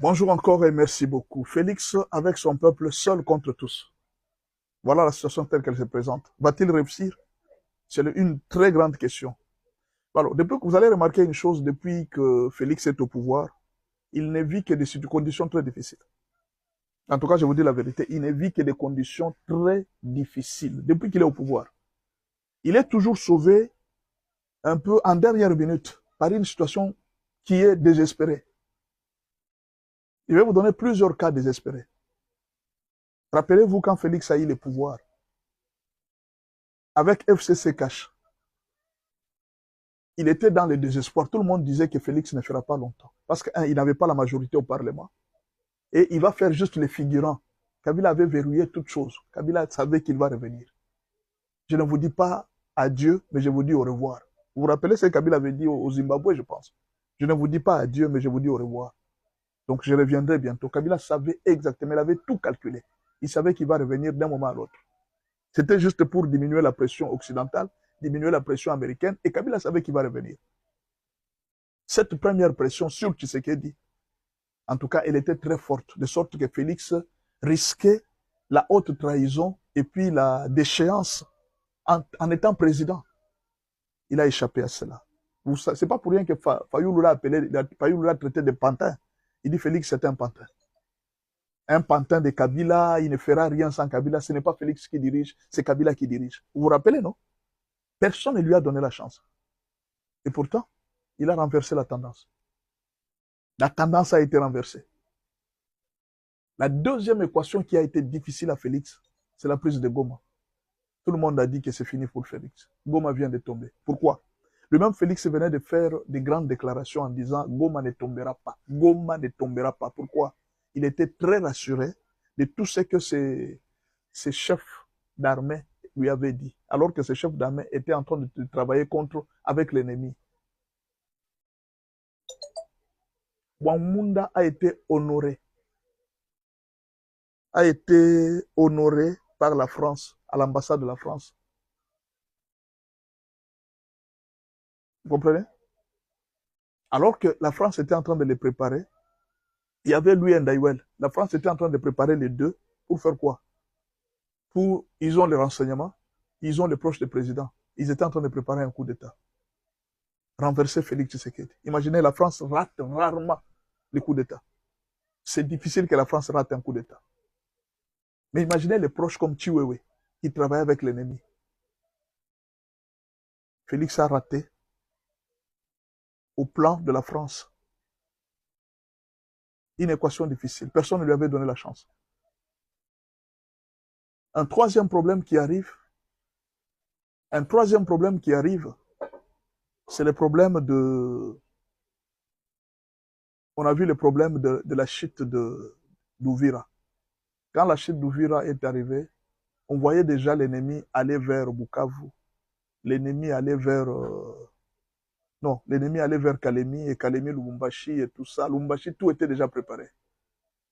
Bonjour encore et merci beaucoup. Félix, avec son peuple, seul contre tous. Voilà la situation telle qu'elle se présente. Va-t-il réussir? C'est une très grande question. Alors, depuis que vous allez remarquer une chose, depuis que Félix est au pouvoir, il ne vit que des conditions très difficiles. En tout cas, je vous dis la vérité, il ne vit que des conditions très difficiles depuis qu'il est au pouvoir. Il est toujours sauvé un peu en dernière minute par une situation qui est désespérée. Je vais vous donner plusieurs cas désespérés. Rappelez-vous quand Félix a eu le pouvoir, avec FCC Cash, il était dans le désespoir. Tout le monde disait que Félix ne fera pas longtemps. Parce qu'il n'avait pas la majorité au Parlement. Et il va faire juste les figurants. Kabila avait verrouillé toutes choses. Kabila savait qu'il va revenir. Je ne vous dis pas adieu, mais je vous dis au revoir. Vous vous rappelez ce que Kabila avait dit au Zimbabwe, je pense. Je ne vous dis pas adieu, mais je vous dis au revoir. Donc je reviendrai bientôt. Kabila savait exactement, il avait tout calculé. Il savait qu'il va revenir d'un moment à l'autre. C'était juste pour diminuer la pression occidentale, diminuer la pression américaine, et Kabila savait qu'il va revenir. Cette première pression sur Tshisekedi, en tout cas, elle était très forte, de sorte que Félix risquait la haute trahison et puis la déchéance en étant président. Il a échappé à cela. C'est pas pour rien que Fayoulou l'a traité de pantin. Il dit Félix c'est un pantin. Un pantin de Kabila, il ne fera rien sans Kabila. Ce n'est pas Félix qui dirige, c'est Kabila qui dirige. Vous vous rappelez, non? Personne ne lui a donné la chance. Et pourtant, il a renversé la tendance. La tendance a été renversée. La deuxième équation qui a été difficile à Félix, c'est la prise de Goma. Tout le monde a dit que c'est fini pour Félix. Goma vient de tomber. Pourquoi? Le même Félix venait de faire des grandes déclarations en disant Goma ne tombera pas. Goma ne tombera pas. Pourquoi? Il était très rassuré de tout ce que ses chefs d'armée lui avaient dit. Alors que ces chefs d'armée étaient en train de travailler avec l'ennemi. Wamunda a été honoré par la France, à l'ambassade de la France. Vous comprenez? Alors que la France était en train de les préparer, il y avait lui et Ndaïwel. La France était en train de préparer les deux pour faire quoi? Ils ont les renseignements, ils ont les proches du président. Ils étaient en train de préparer un coup d'État. Renverser Félix Tshisekedi. Imaginez, la France rate rarement les coups d'État. C'est difficile que la France rate un coup d'État. Mais imaginez les proches comme Chiwewe, qui travaillent avec l'ennemi. Félix a raté au plan de la France. Une équation difficile. Personne ne lui avait donné la chance. Un troisième problème qui arrive, c'est le problème de... On a vu le problème de la chute d'Ouvira. Quand la chute d'Ouvira est arrivée, on voyait déjà l'ennemi aller vers Bukavu. L'ennemi allait vers... Non, l'ennemi allait vers Kalemi et Kalemi, Lubumbashi et tout ça. Lubumbashi, tout était déjà préparé.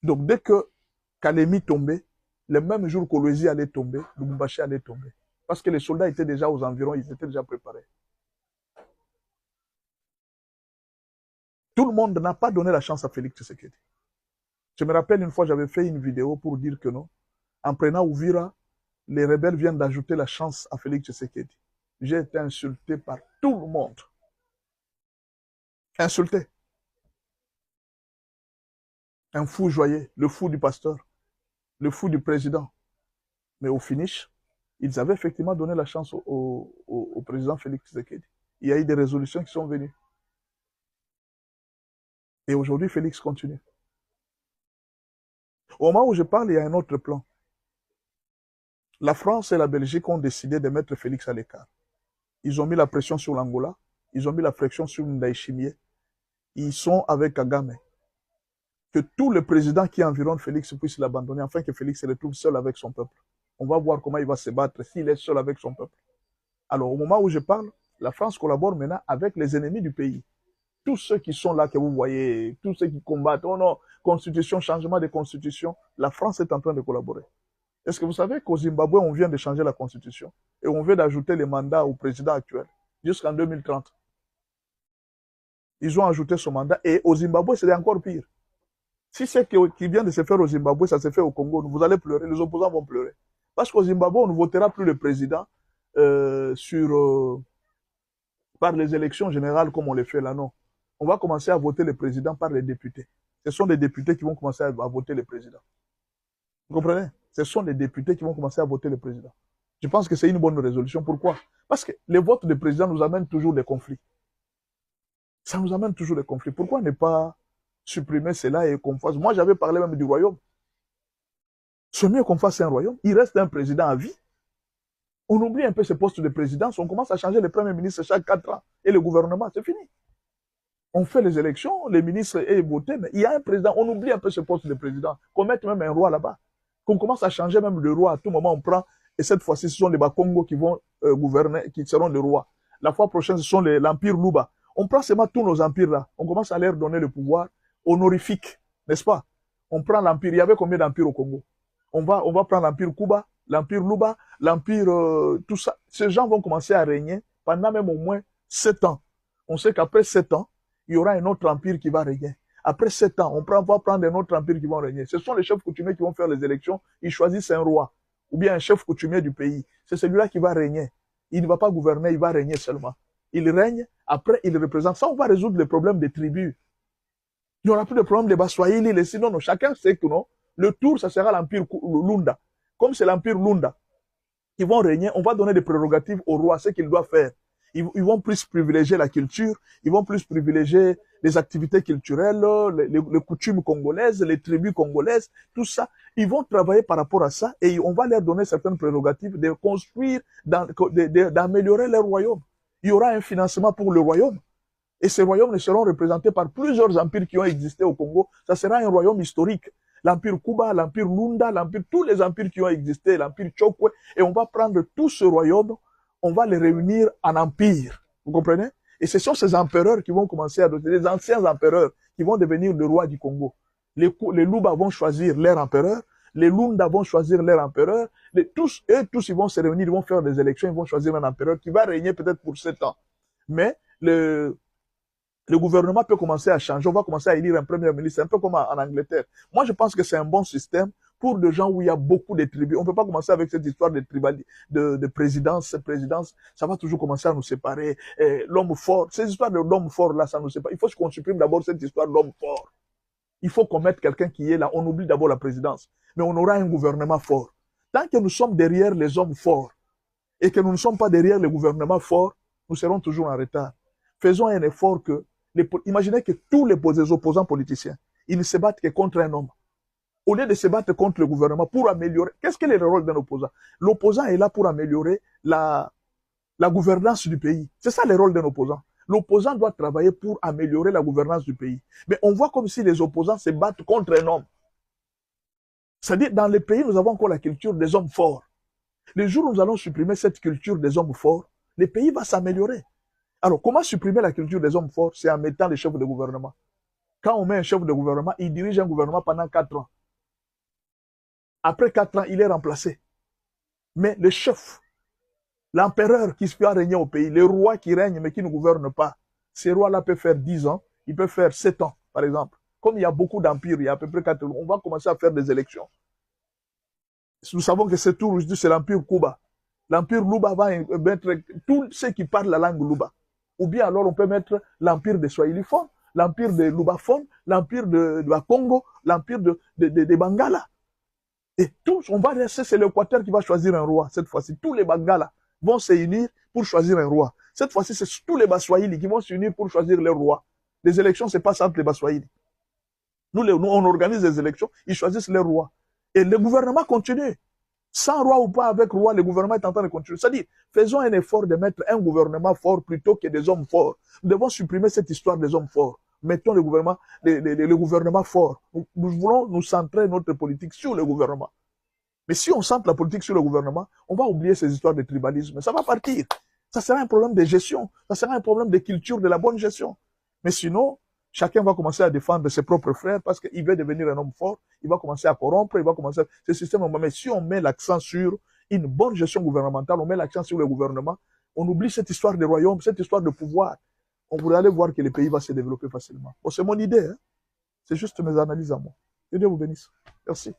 Donc dès que Kalemi tombait, le même jour qu'Olwezi allait tomber, Lubumbashi allait tomber. Parce que les soldats étaient déjà aux environs, ils étaient déjà préparés. Tout le monde n'a pas donné la chance à Félix Tshisekedi. Je me rappelle une fois, j'avais fait une vidéo pour dire que non. En prenant Ouvira, les rebelles viennent d'ajouter la chance à Félix Tshisekedi. J'ai été insulté par tout le monde. Insulté. Un fou joyeux, le fou du pasteur, le fou du président. Mais au finish, ils avaient effectivement donné la chance au président Félix Tshisekedi. Il y a eu des résolutions qui sont venues. Et aujourd'hui, Félix continue. Au moment où je parle, il y a un autre plan. La France et la Belgique ont décidé de mettre Félix à l'écart. Ils ont mis la pression sur l'Angola, ils ont mis la pression sur Ndaïchimier. Ils sont avec Kagame. Que tous les présidents qui environnent Félix puissent l'abandonner, afin que Félix se retrouve seul avec son peuple. On va voir comment il va se battre s'il est seul avec son peuple. Alors, au moment où je parle, la France collabore maintenant avec les ennemis du pays. Tous ceux qui sont là que vous voyez, tous ceux qui combattent, oh non, constitution, changement de constitution, la France est en train de collaborer. Est-ce que vous savez qu'au Zimbabwe, on vient de changer la constitution et on vient d'ajouter les mandats au président actuel jusqu'en 2030? Ils ont ajouté son mandat et au Zimbabwe, c'est encore pire. Si c'est qui vient de se faire au Zimbabwe, ça se fait au Congo, vous allez pleurer, les opposants vont pleurer. Parce qu'au Zimbabwe, on ne votera plus le président par les élections générales comme on les fait là, non. On va commencer à voter le président par les députés. Ce sont les députés qui vont commencer à voter le président. Vous comprenez? Ce sont les députés qui vont commencer à voter le président. Je pense que c'est une bonne résolution. Pourquoi? Parce que les votes de président nous amènent toujours des conflits. Ça nous amène toujours des conflits. Pourquoi ne pas supprimer cela et qu'on fasse... Moi, j'avais parlé même du royaume. C'est mieux qu'on fasse un royaume. Il reste un président à vie. On oublie un peu ce poste de présidence. On commence à changer le premier ministre chaque 4 ans. Et le gouvernement, c'est fini. On fait les élections, les ministres est voté, mais il y a un président. On oublie un peu ce poste de président. Qu'on mette même un roi là-bas. Qu'on commence à changer même le roi. À tout moment, on prend... Et cette fois-ci, ce sont les Bakongo qui vont gouverner, qui seront les rois. La fois prochaine, ce sont l'empire Luba. On prend seulement tous nos empires-là. On commence à leur donner le pouvoir honorifique, n'est-ce pas? On prend l'empire. Il y avait combien d'empires au Congo? On va prendre l'empire Kuba, l'empire Luba, l'empire tout ça. Ces gens vont commencer à régner pendant même au moins 7 ans. On sait qu'après 7 ans, il y aura un autre empire qui va régner. Après 7 ans, on va prendre un autre empire qui va régner. Ce sont les chefs coutumiers qui vont faire les élections. Ils choisissent un roi ou bien un chef coutumier du pays. C'est celui-là qui va régner. Il ne va pas gouverner, il va régner seulement. Il règne, après il représente. Ça, on va résoudre les problèmes des tribus. Il n'y aura plus de problème des Baswahili, les sinon, non, chacun sait que non. Le tour, ça sera l'empire Lunda. Comme c'est l'empire Lunda qui vont régner, on va donner des prérogatives au roi, ce qu'il doit faire. Ils vont plus privilégier la culture, ils vont plus privilégier les activités culturelles, les coutumes congolaises, les tribus congolaises, tout ça. Ils vont travailler par rapport à ça et on va leur donner certaines prérogatives de construire, d'améliorer leur royaume. Il y aura un financement pour le royaume. Et ces royaumes seront représentés par plusieurs empires qui ont existé au Congo. Ça sera un royaume historique. L'empire Kuba, l'empire Lunda, tous les empires qui ont existé, l'empire Chokwe. Et on va prendre tout ce royaume, on va les réunir en empire. Vous comprenez? Et ce sont ces empereurs qui vont commencer à donner, les anciens empereurs qui vont devenir le roi du Congo. Les Luba vont choisir leur empereur, les Lunda vont choisir leur empereur, tous, ils vont se réunir, ils vont faire des élections, ils vont choisir un empereur qui va régner peut-être pour 7 ans. Mais le gouvernement peut commencer à changer, on va commencer à élire un premier ministre, un peu comme en Angleterre. Moi, je pense que c'est un bon système pour des gens où il y a beaucoup de tribus. On ne peut pas commencer avec cette histoire de présidence, ça va toujours commencer à nous séparer. L'homme fort, ces histoires de l'homme fort, là, ça nous sépare. Il faut qu'on supprime d'abord cette histoire de l'homme fort. Il faut qu'on mette quelqu'un qui est là. On oublie d'abord la présidence. Mais on aura un gouvernement fort. Tant que nous sommes derrière les hommes forts et que nous ne sommes pas derrière les gouvernements forts, nous serons toujours en retard. Faisons un effort que imaginez que tous les opposants politiciens, ils ne se battent que contre un homme. Au lieu de se battre contre le gouvernement pour améliorer, qu'est-ce que est le rôle d'un opposant? L'opposant est là pour améliorer la gouvernance du pays. C'est ça le rôle d'un opposant. L'opposant doit travailler pour améliorer la gouvernance du pays. Mais on voit comme si les opposants se battent contre un homme. C'est-à-dire, dans les pays, nous avons encore la culture des hommes forts. Le jour où nous allons supprimer cette culture des hommes forts, le pays va s'améliorer. Alors, comment supprimer la culture des hommes forts? C'est en mettant les chefs de gouvernement. Quand on met un chef de gouvernement, il dirige un gouvernement pendant 4 ans. Après 4 ans, il est remplacé. Mais le chef, l'empereur qui va régner au pays, le roi qui règne mais qui ne gouverne pas, ces rois-là peuvent faire 10 ans, ils peuvent faire 7 ans, par exemple. Comme il y a beaucoup d'empires, il y a à peu près 4 ans, on va commencer à faire des élections. Nous savons que c'est tout, c'est l'empire Kuba. L'empire Luba va mettre tous ceux qui parlent la langue Luba. Ou bien alors on peut mettre l'empire des Swahiliphones, l'empire des Lubaphones, l'empire de la Congo, l'empire des Bangala. Et tous, on va rester, c'est l'Équateur qui va choisir un roi cette fois-ci. Tous les Bangala vont se unir pour choisir un roi. Cette fois-ci, c'est tous les Baswahili qui vont s'unir pour choisir leur roi. Les élections, c'est pas entre les Baswahili. Nous, on organise des élections, ils choisissent leur roi. Et le gouvernement continue. Sans roi ou pas avec roi, le gouvernement est en train de continuer. C'est-à-dire, faisons un effort de mettre un gouvernement fort plutôt que des hommes forts. Nous devons supprimer cette histoire des hommes forts. Mettons le gouvernement fort. Nous voulons nous centrer notre politique sur le gouvernement. Mais si on centre la politique sur le gouvernement, on va oublier ces histoires de tribalisme. Ça va partir. Ça sera un problème de gestion. Ça sera un problème de culture, de la bonne gestion. Mais sinon, chacun va commencer à défendre ses propres frères parce qu'il veut devenir un homme fort. Il va commencer à corrompre, il va commencer à... Ce système, mais si on met l'accent sur une bonne gestion gouvernementale, on met l'accent sur le gouvernement, on oublie cette histoire de royaume, cette histoire de pouvoir. On pourrait aller voir que le pays va se développer facilement. Bon, c'est mon idée. Hein? C'est juste mes analyses à moi. Que Dieu vous bénisse. Merci.